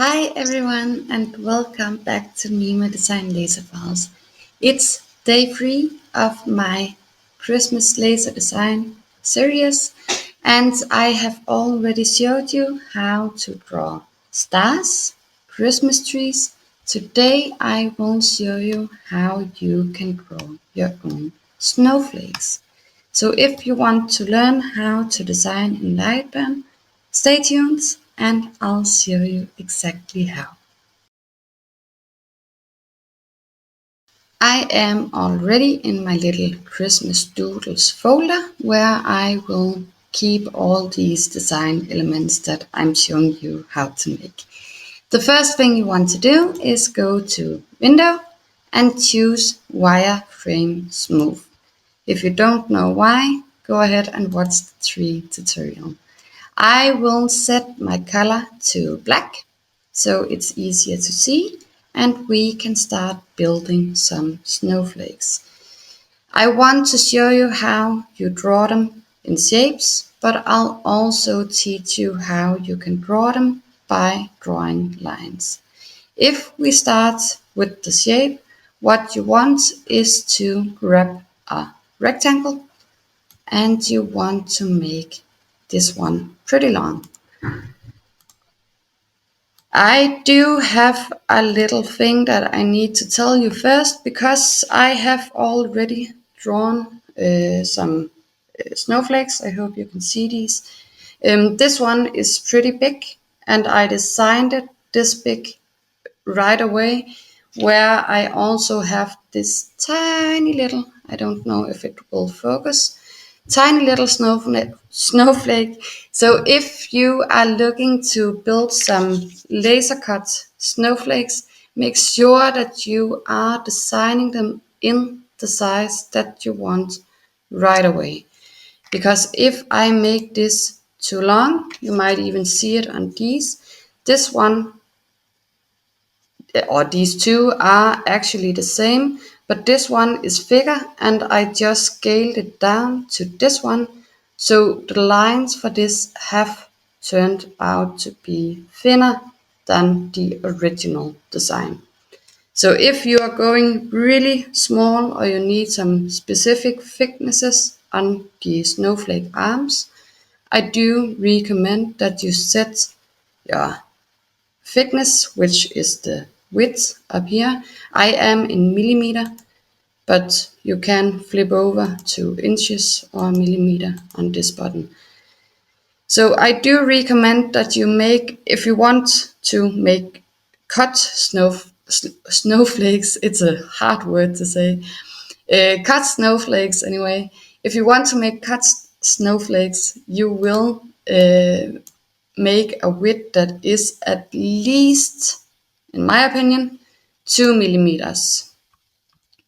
Hi everyone and welcome back to Mimo Design Laser Files. It's day 3 of my Christmas laser design series and I have already showed you how to draw stars, Christmas trees. Today I will show you how you can draw your own snowflakes. So if you want to learn how to design in LightBurn, stay tuned and I'll show you exactly how. I am already in my little Christmas doodles folder where I will keep all these design elements that I'm showing you how to make. The first thing you want to do is go to Window and choose Wireframe Smooth. If you don't know why, go ahead and watch the 3 tutorial. I will set my color to black so it's easier to see and we can start building some snowflakes. I want to show you how you draw them in shapes, but I'll also teach you how you can draw them by drawing lines. If we start with the shape, what you want is to grab a rectangle and you want to make this one pretty long. I do have a little thing that I need to tell you first because I have already drawn some snowflakes. I hope you can see these. This one is pretty big and I designed it this big right away, where I also have this tiny little, I don't know if it will focus, tiny little snowflake. So if you are looking to build some laser cut snowflakes, make sure that you are designing them in the size that you want right away. Because if I make this too long, you might even see it on these. This one or these two are actually the same, but this one is bigger and I just scaled it down to this one. So the lines for this have turned out to be thinner than the original design. So if you are going really small or you need some specific thicknesses on the snowflake arms, I do recommend that you set your thickness, which is the width up here. I am in millimeter, but you can flip over to inches or millimeter on this button. So I do recommend that you make, if you want to make cut snowflakes, it's a hard word to say, cut snowflakes anyway. If you want to make cut snowflakes, you will make a width that is at least, in my opinion, 2 millimeters.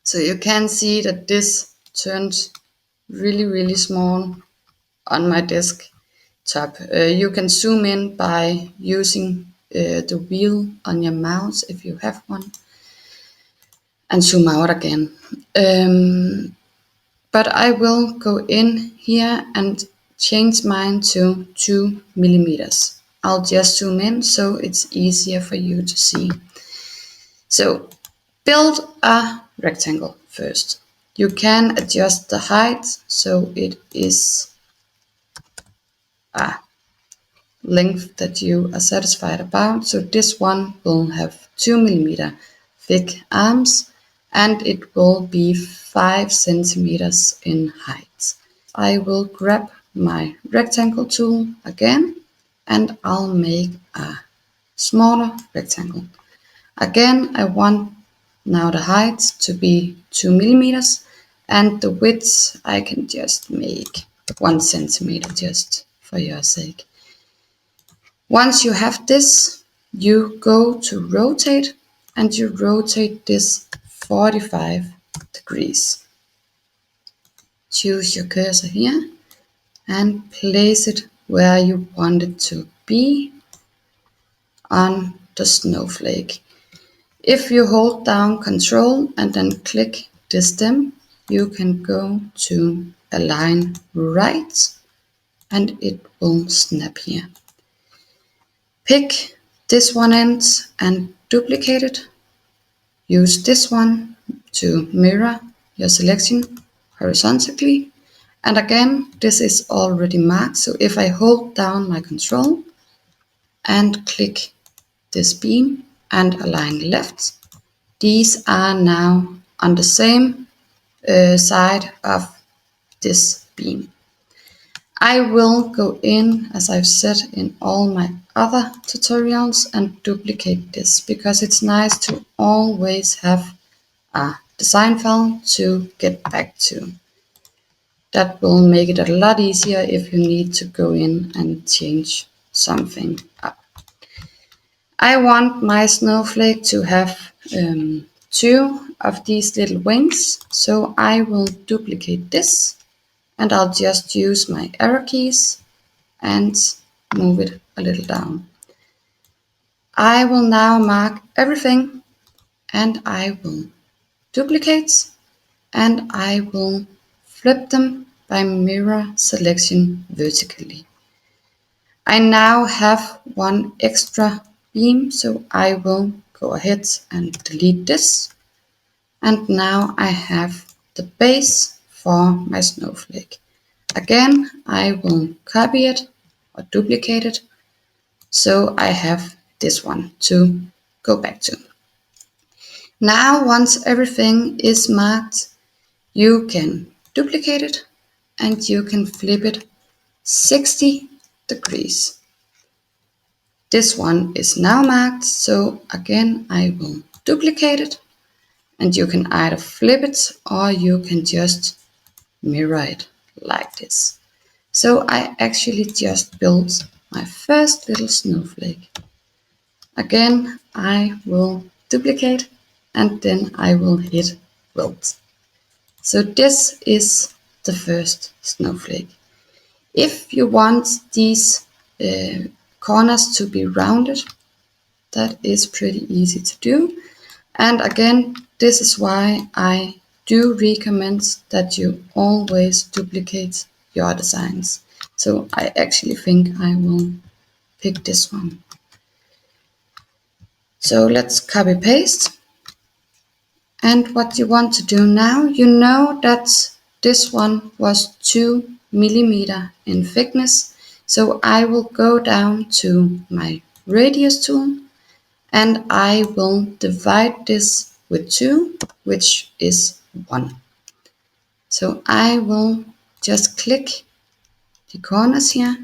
So you can see that this turned really small on my desktop. You can zoom in by using the wheel on your mouse if you have one, and zoom out again. But I will go in here and change mine to 2 millimeters. I'll just zoom in so it's easier for you to see. So build a rectangle first. You can adjust the height so it is a length that you are satisfied about. So this one will have 2 millimeter thick arms and it will be 5 centimeters in height. I will grab my rectangle tool again and I'll make a smaller rectangle. Again, I want now the height to be 2 millimeters and the width I can just make 1 centimeter just for your sake. Once you have this, you go to rotate and you rotate this 45 degrees. Choose your cursor here and place it where you want it to be on the snowflake. If you hold down Control and then click the stem, you can go to Align Right and it will snap here. Pick this one end and duplicate it. Use this one to mirror your selection horizontally. And again, this is already marked. So if I hold down my control and click this beam and align left, these are now on the same side of this beam. I will go in, as I've said in all my other tutorials, and duplicate this because it's nice to always have a design file to get back to. That will make it a lot easier if you need to go in and change something up. I want my snowflake to have 2 of these little wings, so I will duplicate this and I'll just use my arrow keys and move it a little down. I will now mark everything and I will duplicate and I will flip them by mirror selection vertically. I now have one extra beam, so I will go ahead and delete this. And now I have the base for my snowflake. Again, I will copy it or duplicate it, so I have this one to go back to. Now, once everything is marked, you can duplicate it and you can flip it 60 degrees. This one is now marked, so again I will duplicate it and you can either flip it or you can just mirror it like this. So I actually just built my first little snowflake. Again, I will duplicate and then I will hit build. So this is the first snowflake. If you want these corners to be rounded, that is pretty easy to do. And again, this is why I do recommend that you always duplicate your designs. So I actually think I will pick this one. So let's copy paste. And what you want to do now, you know that this one was 2 millimeter in thickness. So I will go down to my radius tool and I will divide this with 2, which is 1. So I will just click the corners here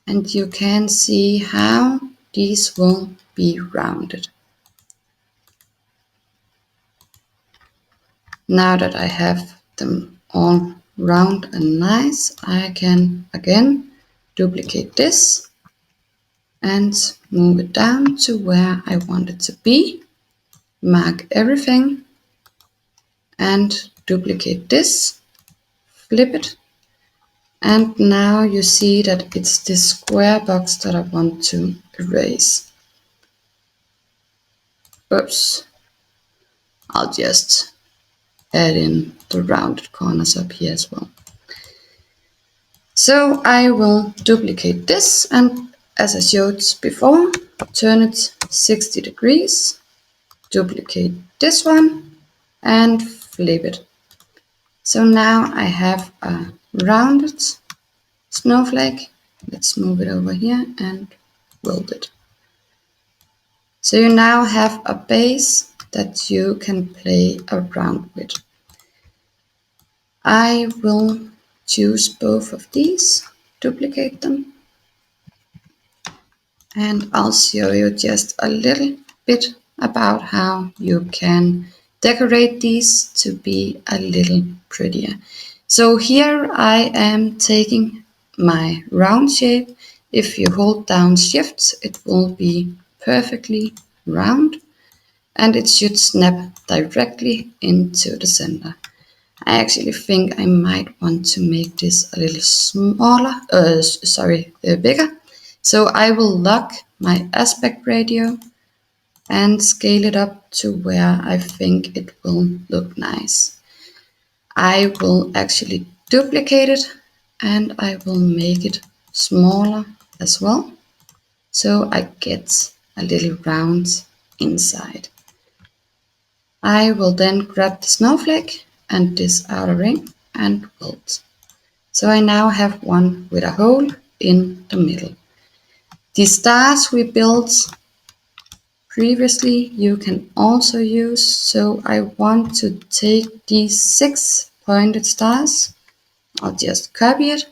and you can see how these will be rounded. Now that I have them all round and nice, I can again duplicate this and move it down to where I want it to be. Mark everything and duplicate this, flip it, and now you see that it's this square box that I want to erase. Oops, I'll just add in the rounded corners up here as well. So I will duplicate this and, as I showed before, turn it 60 degrees, duplicate this one and flip it. So now I have a rounded snowflake. Let's move it over here and build it. So you now have a base that you can play around with. I will choose both of these, duplicate them, and I'll show you just a little bit about how you can decorate these to be a little prettier. So here I am taking my round shape. If you hold down Shift, it will be perfectly round and it should snap directly into the center. I actually think I might want to make this a little smaller, bigger. So I will lock my aspect ratio and scale it up to where I think it will look nice. I will actually duplicate it and I will make it smaller as well. so I get a little round inside. I will then grab the snowflake and this outer ring and weld. So I now have one with a hole in the middle. The stars we built previously you can also use, so I want to take these 6 pointed stars. I'll just copy it,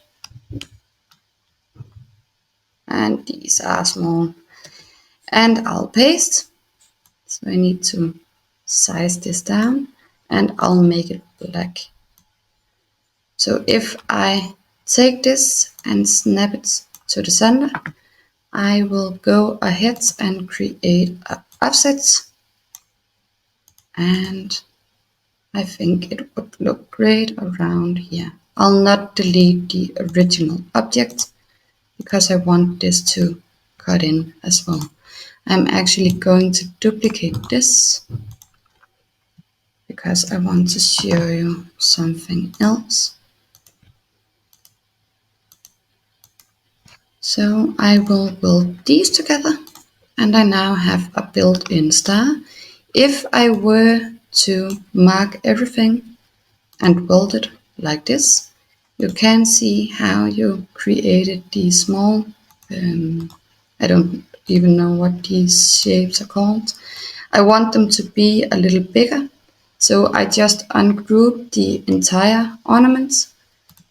and these are small, and I'll paste. So I need to size this down, and I'll make it black. So if I take this and snap it to the center, I will go ahead and create an offset, and I think it would look great around here. I'll not delete the original object because I want this to cut in as well. I'm actually going to duplicate this because I want to show you something else. So I will weld these together, and I now have a built-in star. If I were to mark everything and weld it like this, you can see how you created these small, I don't even know what these shapes are called. I want them to be a little bigger, so I just ungroup the entire ornaments,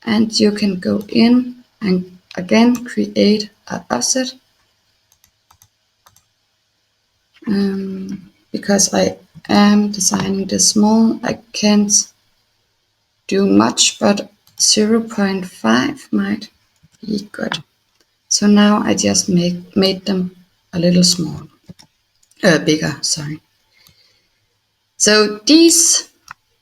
and you can go in and again create an offset. Because I am designing this small, I can't do much, but 0.5 might be good. So now I just made them a little bigger, sorry. So these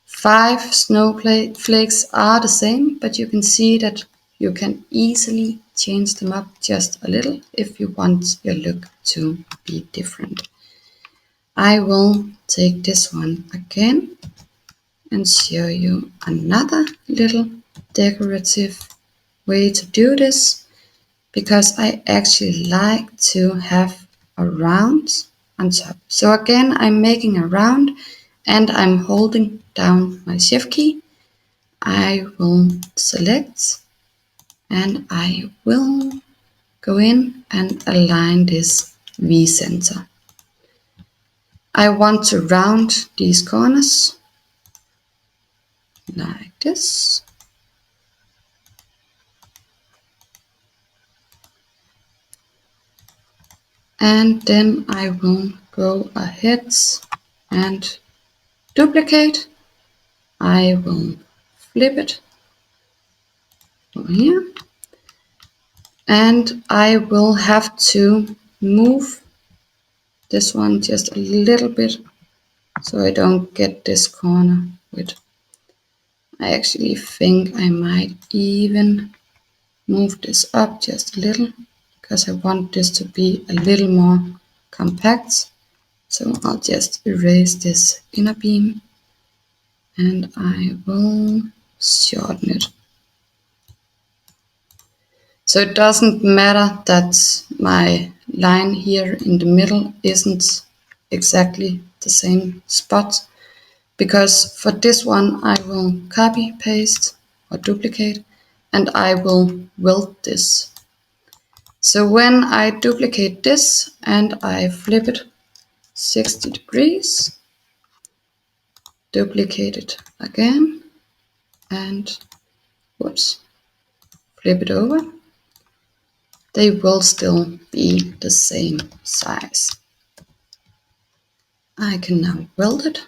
5 snowflakes are the same, but you can see that you can easily change them up just a little if you want your look to be different. I will take this one again and show you another little decorative way to do this, because I actually like to have a round on top. So again, I'm making a round and I'm holding down my shift key. I will select and I will go in and align this V center. I want to round these corners like this. And then I will go ahead and duplicate. I will flip it over here. And I will have to move this one just a little bit so I don't get this corner with. I actually think I might even move this up just a little because I want this to be a little more compact. So I'll just erase this inner beam and I will shorten it. So it doesn't matter that my line here in the middle isn't exactly the same spot, because for this one I will copy, paste or duplicate, and I will weld this. So when I duplicate this and I flip it 60 degrees, duplicate it again, and whoops, flip it over, they will still be the same size. I can now weld it.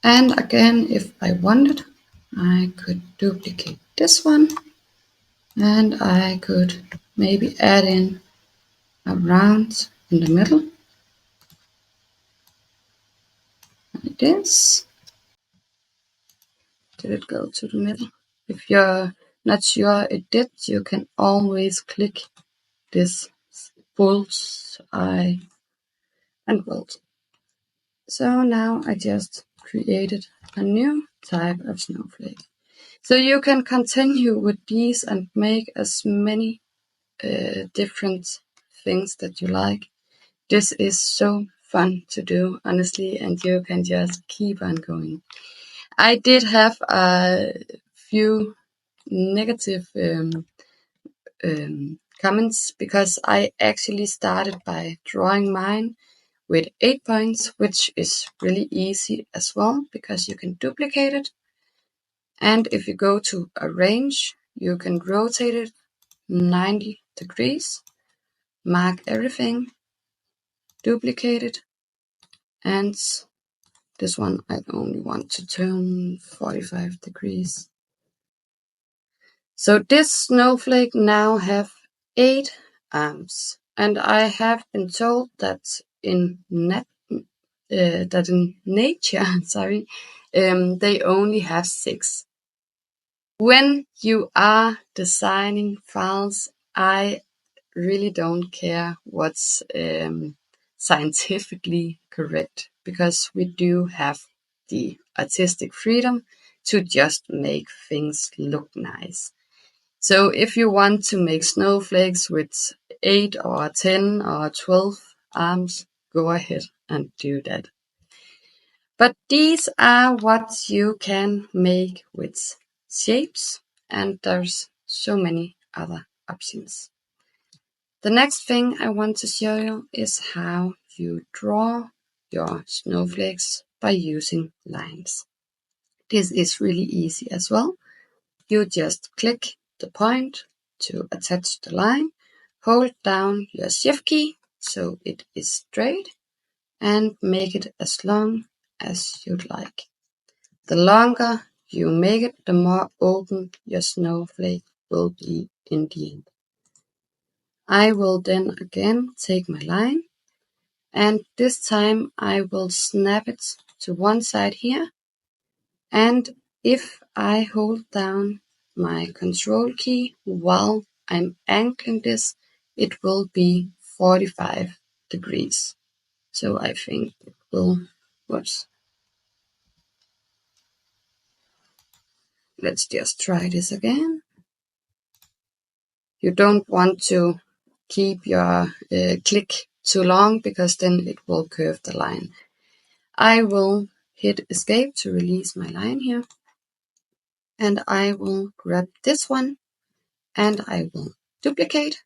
And again, if I wanted, I could duplicate this one and I could maybe add in a round in the middle like this. Did it go to the middle? If you're not sure it did, you can always click this bullseye and weld. So now I just created a new type of snowflake. So you can continue with these and make as many different things that you like. This is so fun to do, honestly, and you can just keep on going. I did have a few negative comments because I actually started by drawing mine with 8 points, which is really easy as well because you can duplicate it. And if you go to arrange, you can rotate it 90 degrees, mark everything, duplicate it, and this one I only want to turn 45 degrees. So this snowflake now have 8 arms, and I have been told that in nature, sorry, they only have 6. When you are designing files, I really don't care what's scientifically correct, because we do have the artistic freedom to just make things look nice. So if you want to make snowflakes with 8 or 10 or 12 arms, go ahead and do that. But these are what you can make with shapes, and there's so many other options. The next thing I want to show you is how you draw your snowflakes by using lines. This is really easy as well. You just click the point to attach the line, hold down your shift key so it is straight, and make it as long as you'd like. The longer you make it, the more open your snowflake will be in the end. I will then again take my line, and this time I will snap it to one side here, and if I hold down my control key while I'm angling this, it will be 45 degrees. So I think it will, whoops. Let's just try this again. You don't want to keep your click too long because then it will curve the line. I will hit escape to release my line here, and I will grab this one and I will duplicate.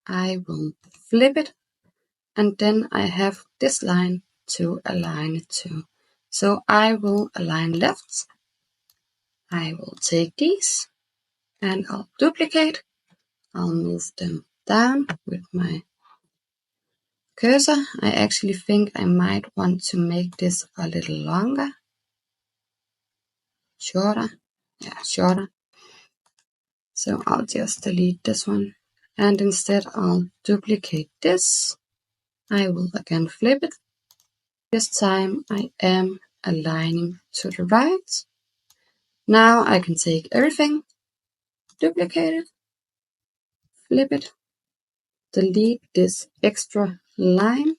I will flip it, and then I have this line to align it to. So I will align left. I will take these and I'll duplicate. I'll move them down with my cursor. I actually think I might want to make this a little longer. Shorter. Yeah, shorter. So I'll just delete this one, and instead I'll duplicate this. I will again flip it. This time I am aligning to the right. Now I can take everything, duplicate it, flip it, delete this extra line,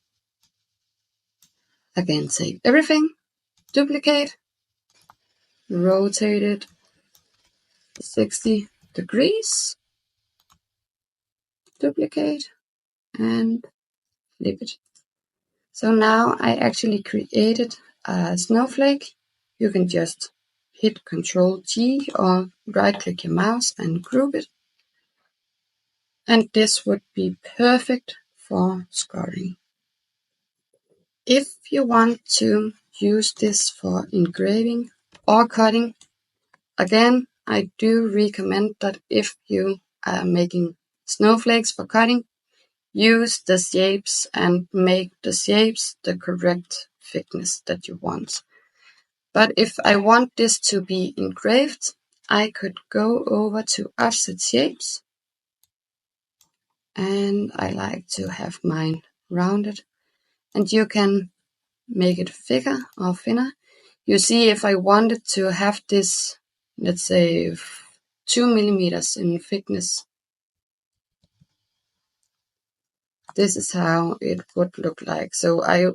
again take everything, duplicate, rotate it 60 degrees, duplicate, and flip it. So now I actually created a snowflake. You can just hit Ctrl G or right click your mouse and group it. And this would be perfect for scoring. If you want to use this for engraving or cutting, again, I do recommend that if you are making snowflakes for cutting, use the shapes and make the shapes the correct thickness that you want. But if I want this to be engraved, I could go over to offset shapes, and I like to have mine rounded, and you can make it thicker or thinner. You see, if I wanted to have this, let's say 2 millimeters in thickness, this is how it would look like. So I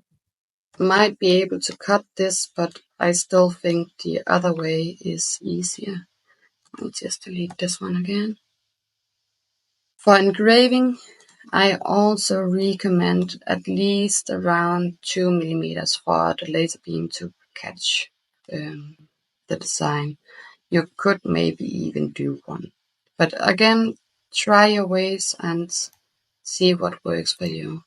might be able to cut this, but I still think the other way is easier. I'll just delete this one again. For engraving, I also recommend at least around 2 millimeters for the laser beam to catch the design. You could maybe even do 1. But again, try your ways and see what works for you.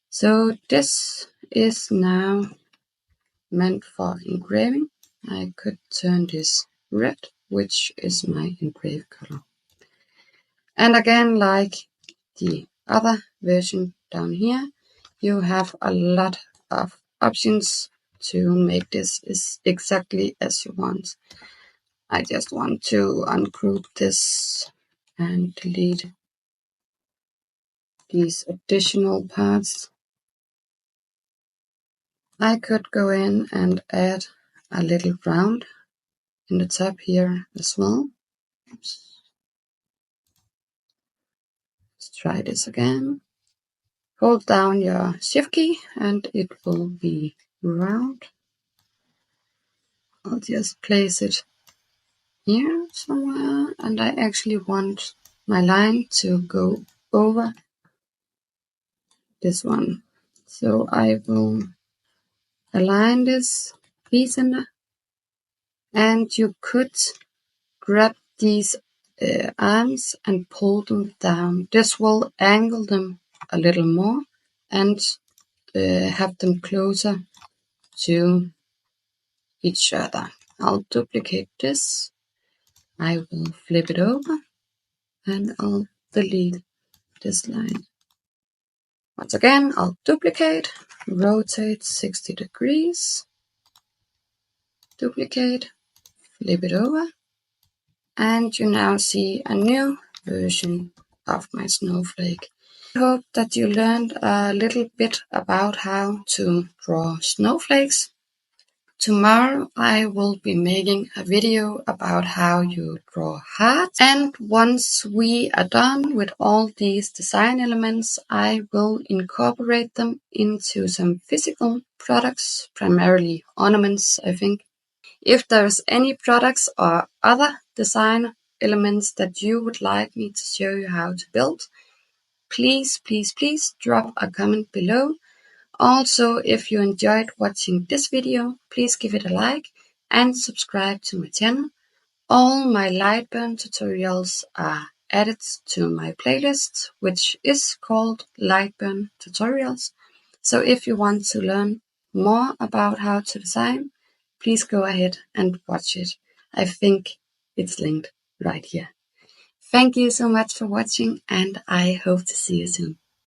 So this is now meant for engraving. I could turn this red, which is my engraved color. And again, like the other version down here, you have a lot of options to make this exactly as you want. I just want to ungroup this and delete these additional parts. I could go in and add a little round in the top here as well. Oops. Let's try this again. Hold down your shift key and it will be round. I'll just place it here somewhere, and I actually want my line to go over this one. So I will align this piece in there, and you could grab these arms and pull them down. This will angle them a little more and have them closer to each other. I'll duplicate this. I will flip it over and I'll delete this line. Once again, I'll duplicate, rotate 60 degrees, duplicate, flip it over, and you now see a new version of my snowflake. I hope that you learned a little bit about how to draw snowflakes. Tomorrow I will be making a video about how you draw hearts, and once we are done with all these design elements, I will incorporate them into some physical products, primarily ornaments, I think. If there's any products or other design elements that you would like me to show you how to build, please drop a comment below. Also, if you enjoyed watching this video, please give it a like and subscribe to my channel. All my LightBurn tutorials are added to my playlist, which is called LightBurn Tutorials. So if you want to learn more about how to design, please go ahead and watch it. I think it's linked right here. Thank you so much for watching, and I hope to see you soon.